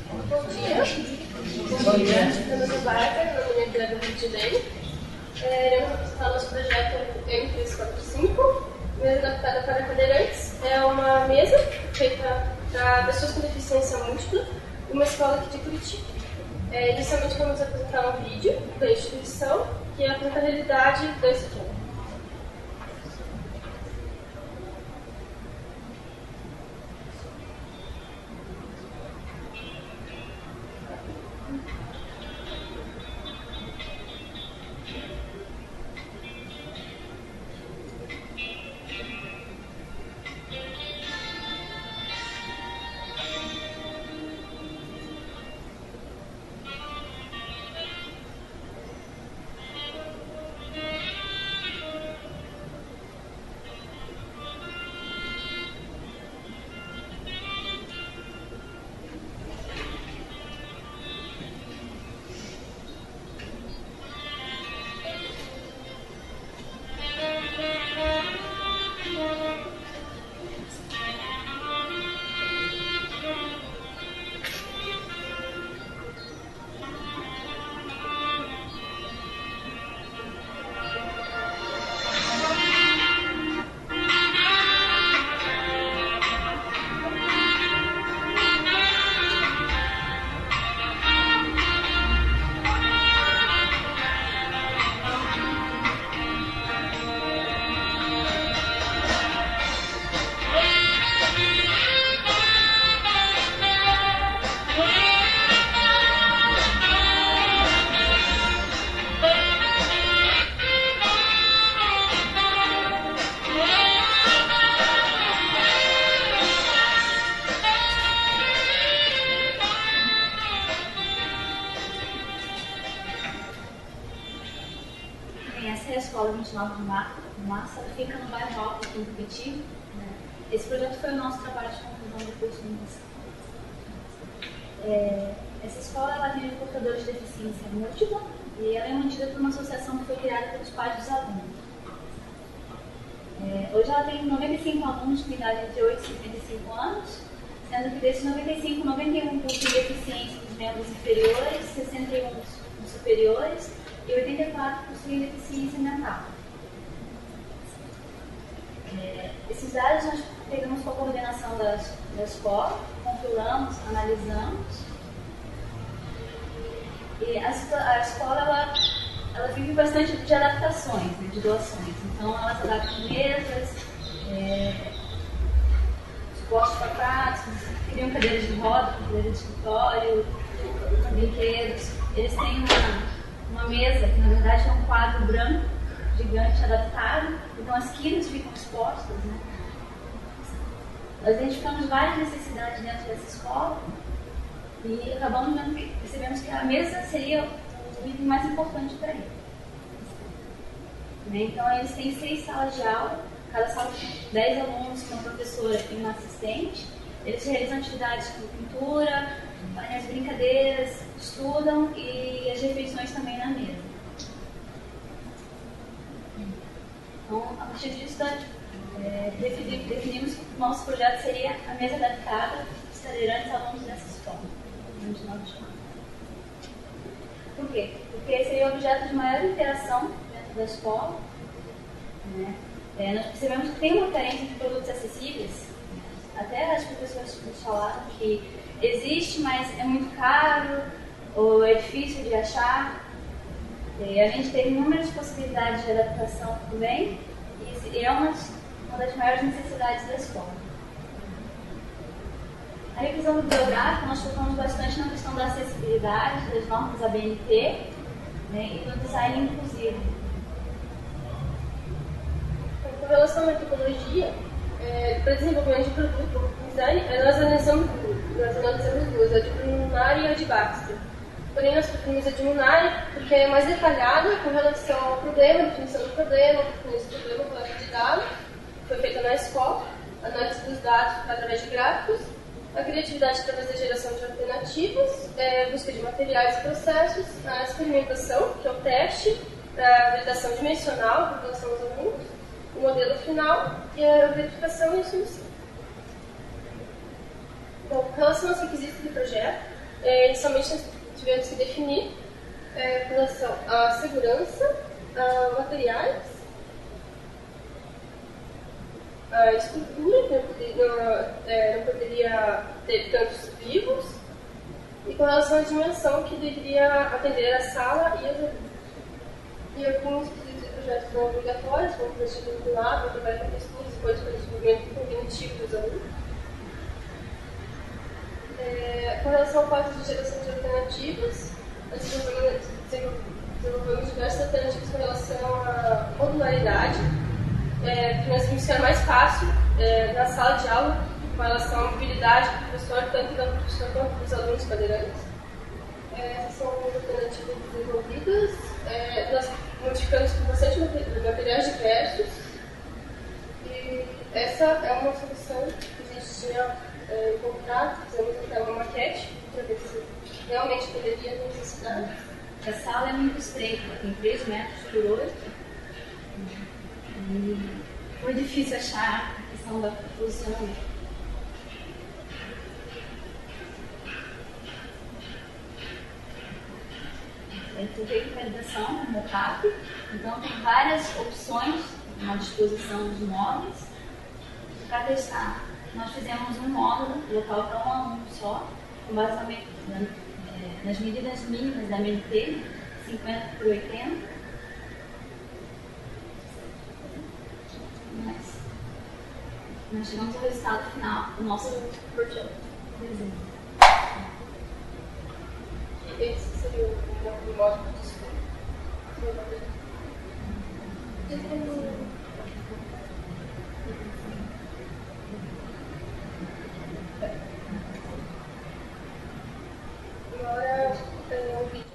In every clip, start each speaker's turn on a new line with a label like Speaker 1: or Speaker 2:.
Speaker 1: Bom dia. Meu nome é Bárbara, meu nome é Guilherme Rio de Janeiro. Eu vou apresentar nosso projeto M345, mesa adaptada para cadeirantes. É uma mesa feita para pessoas com deficiência múltipla, uma escola aqui de Curitiba. Inicialmente vamos apresentar um vídeo da instituição que apresenta a realidade da escola.
Speaker 2: Essa é a Escola 29 de Março, ela fica no bairro Alto, aqui em Curitiba. Esse projeto foi o nosso trabalho de conclusão do curso de iniciação. Essa escola ela atende portadores de deficiência múltipla e ela é mantida por uma associação que foi criada pelos pais dos alunos. Hoje ela tem 95 alunos com idade entre 8 e 55 anos, sendo que desses 95, 91 possuem deficiência dos membros inferiores, 61 dos superiores e 84 possuem deficiência mental. Esses dados nós pegamos com a coordenação da escola, compilamos, analisamos. E a escola ela vive bastante de adaptações, de doações. Então ela se adapta com mesas, suportes para práticos, criam cadeiras de roda, cadeiras de escritório, brinquedos. Eles têm uma mesa, que na verdade é um quadro branco, gigante, adaptado, então as quinas ficam expostas, né? Nós identificamos várias necessidades dentro dessa escola e acabamos percebemos que a mesa seria o item mais importante para eles. Então eles têm 6 salas de aula, cada sala tem 10 alunos com uma professora e uma assistente. Eles realizam atividades como pintura, as brincadeiras, estudam e as refeições também na mesa. Então, a partir disso, definimos que o nosso projeto seria a mesa adaptada dos cadeirantes alunos dessa escola. Por quê? Porque seria o objeto de maior interação dentro da escola. Nós percebemos que tem uma carência de produtos acessíveis. Até as professoras nos falaram que existe, mas é muito caro ou é difícil de achar. A gente teve inúmeras possibilidades de adaptação também e é uma das maiores necessidades da escola. A revisão bibliográfica, nós focamos bastante na questão da acessibilidade, das normas ABNT, e do design inclusivo.
Speaker 1: Com relação à metodologia, para desenvolvimento de produto, design, nós analisamos duas, a de Brunari e a de Baxter. Porém, nós preferimos a de Brunari porque é mais detalhada com relação ao problema, definição do problema, coleta de dados, que foi feita na escola, análise dos dados através de gráficos, a criatividade através da geração de alternativas, busca de materiais e processos, a experimentação, que é o teste, a validação dimensional, a população dos alunos, o modelo final e a verificação e a solução. Bom, com relação aos requisitos do projeto, Inicialmente nós tivemos que definir com relação à segurança, a materiais, a estrutura, que não poderia ter tantos vivos, e com relação à dimensão, que deveria atender a sala e os adultos. E alguns projetos não obrigatórios, como projeto vinculado, trabalho com estudos e depois com o desenvolvimento cognitivo dos alunos. Com relação ao quadro de geração de alternativas, nós desenvolvemos diversas alternativas com relação à modularidade, que nós vimos que era mais fácil na sala de aula, com relação à mobilidade do professor, tanto da professora quanto dos alunos cadeirantes. Essas são as alternativas desenvolvidas. Nós modificamos com bastante materiais diversos. E essa é uma solução que a gente tinha encontrado. Fizemos até uma maquete para ver se realmente poderia ter necessidade.
Speaker 2: A sala é muito estreita, tem 3 metros por 8. E foi difícil achar a questão da posicionamento. Foi feita validação no mockup, então tem várias opções na disposição dos móveis. Para testar, nós fizemos um módulo local para 1 a 1 só, com base nas medidas mínimas da MNT, 50 por 80. Mas nós chegamos ao resultado final do nosso desenho.
Speaker 1: Esse seria o modo de estudo. Agora, o vídeo.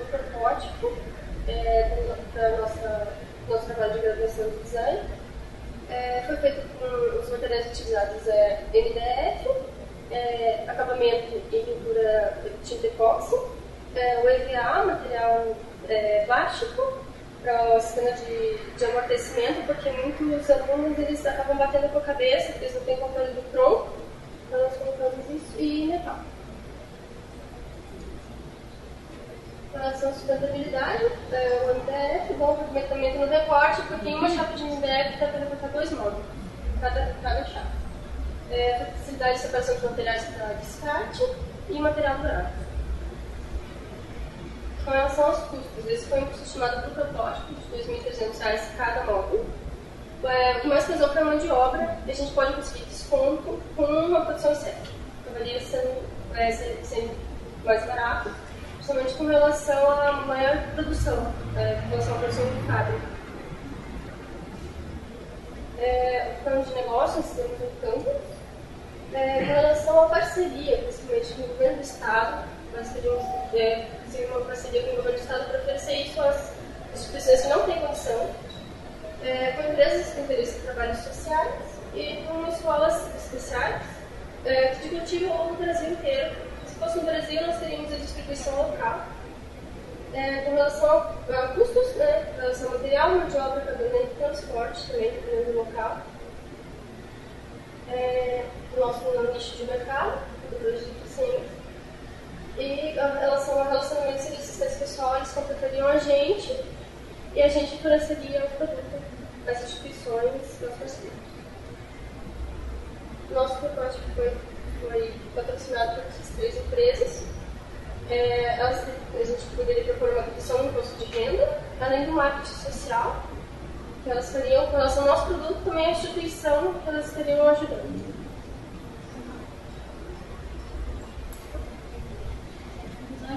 Speaker 1: novo protótipo para nosso trabalho de graduação de design. Foi feito com os materiais utilizados MDF, acabamento em pintura tinta epóxi, o EVA, material plástico, para o sistema de amortecimento, porque muitos alunos eles acabam batendo com a cabeça, porque eles não têm controle do tronco, então nós colocamos isso, e metal. Em relação à sustentabilidade, o MDF, bom aproveitamento no recorte, porque em uma chapa de MDF dá para recortar 2 módulos, cada chapa. Facilidade de separação de materiais para descarte e material durável. Com relação aos custos, esse foi um custo estimado para o protótipo de R$ 2.300 cada módulo. O que mais pesou foi a mão de obra, e a gente pode conseguir desconto com uma produção certa. Acabaria sendo mais barato, principalmente com relação à maior produção, com relação à produção de fábrica. O plano de negócio, nós temos um campo. Com relação à parceria, principalmente com o governo do Estado, nós teríamos uma parceria com o governo do Estado para oferecer isso às instituições que não têm condição, com empresas com interesse em trabalhos sociais e com escolas especiais de cultivo ou no Brasil inteiro. Se fosse no Brasil, nós teríamos a distribuição local. Com relação a custos, com relação ao material, mão de obra, pagamento e transporte, também dependendo do local. Nosso nicho de mercado, produtores de eficiência. E em relação ao relacionamento e assistência pessoal, eles contratariam a gente e a gente forneceria o produto das instituições, nossos parceiros. Nosso protótipo foi patrocinado por essas 3 empresas. A gente poderia propor uma redução no imposto de renda, além do marketing social, que elas fariam com relação ao nosso produto, também a instituição que elas estariam ajudando.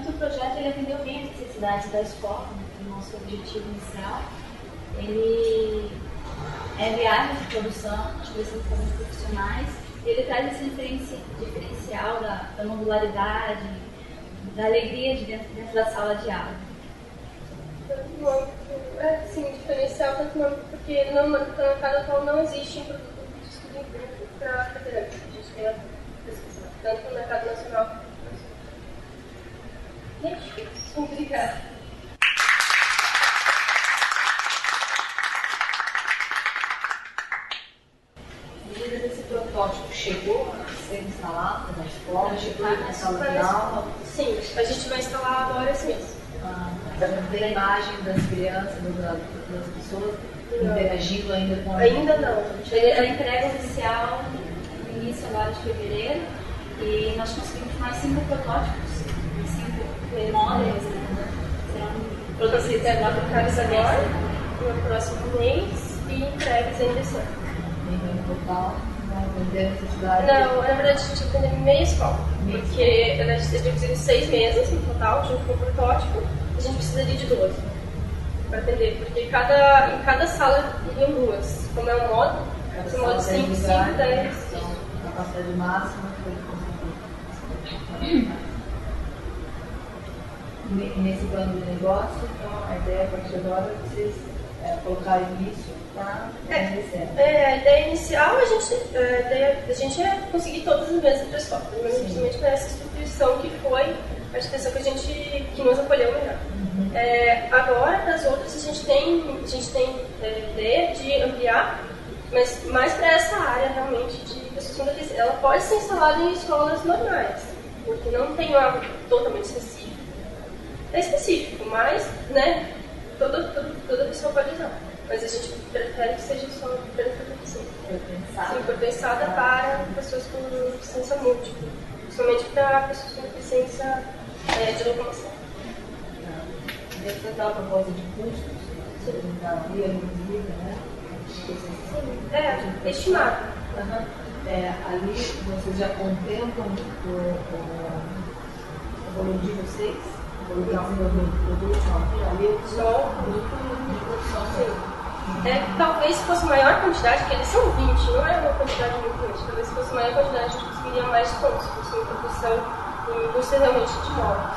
Speaker 2: O projeto ele atendeu bem as necessidades da escola, que é o nosso objetivo inicial. Ele é viável de produção, de especificações profissionais, e ele traz esse diferencial da modularidade, da alegria de dentro da sala de aula.
Speaker 1: Sim, diferencial tanto não, porque no mercado atual não existe um produto de estudo em grupo para cadeirante. A gente tem a pesquisa, tanto no mercado nacional. Obrigada.
Speaker 3: Esse protótipo chegou a ser instalado na escola, chegou na sala de aula?
Speaker 1: Sim, a gente vai instalar agora esse mês.
Speaker 3: Não tem imagem das crianças, das pessoas interagindo ainda com a...
Speaker 1: Ainda não.
Speaker 2: A entrega oficial no início agora de fevereiro, e nós conseguimos mais 5 protótipos, 5 modelos, serão
Speaker 1: Produzidos agora, no próximo mês, e entregues em dezembro.
Speaker 3: No total, não tem necessidade?
Speaker 1: Não, na verdade a gente atende meia escola, porque a gente precisa de 6 mesas no total, junto com o protótipo, a gente precisaria de 12 para atender, porque em cada sala iriam 2. Como é um módulo, são módulos 5, 10.
Speaker 3: Então, a capacidade máxima foi conseguida. Nesse plano de negócio, então, a ideia a partir de agora é vocês colocarem isso para crescer.
Speaker 1: A ideia inicial, a gente é conseguir todas as mesas para a escola, principalmente para essa instituição que foi a instituição que nos acolheu melhor. Agora, para as outras, a gente tem ideia de ampliar, mas mais para essa área realmente de pessoas com deficiência. Ela pode ser instalada em escolas normais, porque não tem algo totalmente específico. É específico, mas toda pessoa pode usar. Mas a gente prefere que seja só para deficiência. Foi pensada para pessoas com deficiência múltipla, principalmente para pessoas com deficiência de locomoção.
Speaker 3: Dentro da proposta de custos, você está ali, reduzida, né?
Speaker 1: Sim, estimado.
Speaker 3: Ali vocês já contemplam o valor de vocês? O valor de desenvolvimento do produto? Ali é só o grupo de produção.
Speaker 1: Sim. Talvez se fosse maior quantidade, porque eles são 20, não é uma quantidade muito grande. Talvez se fosse maior quantidade, a gente conseguiria mais pontos, se fosse uma produção em indústria realmente de móveis.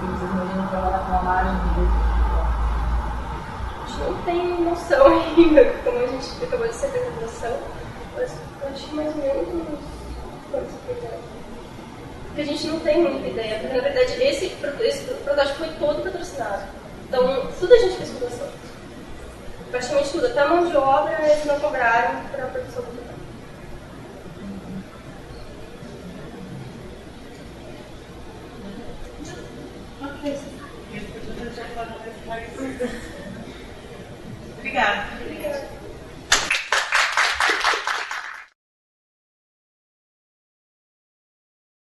Speaker 3: vocês imaginam trabalhar com a margem de
Speaker 1: A gente não tem noção ainda, como a gente acabou de ser apresentação, mas eu acho que mais ou menos uns quantos projetos. Porque a gente não tem muita ideia, porque na verdade esse protótipo foi todo patrocinado. Então, tudo a gente fez com doação. Praticamente tudo, até a mão de obra eles não cobraram para a produção do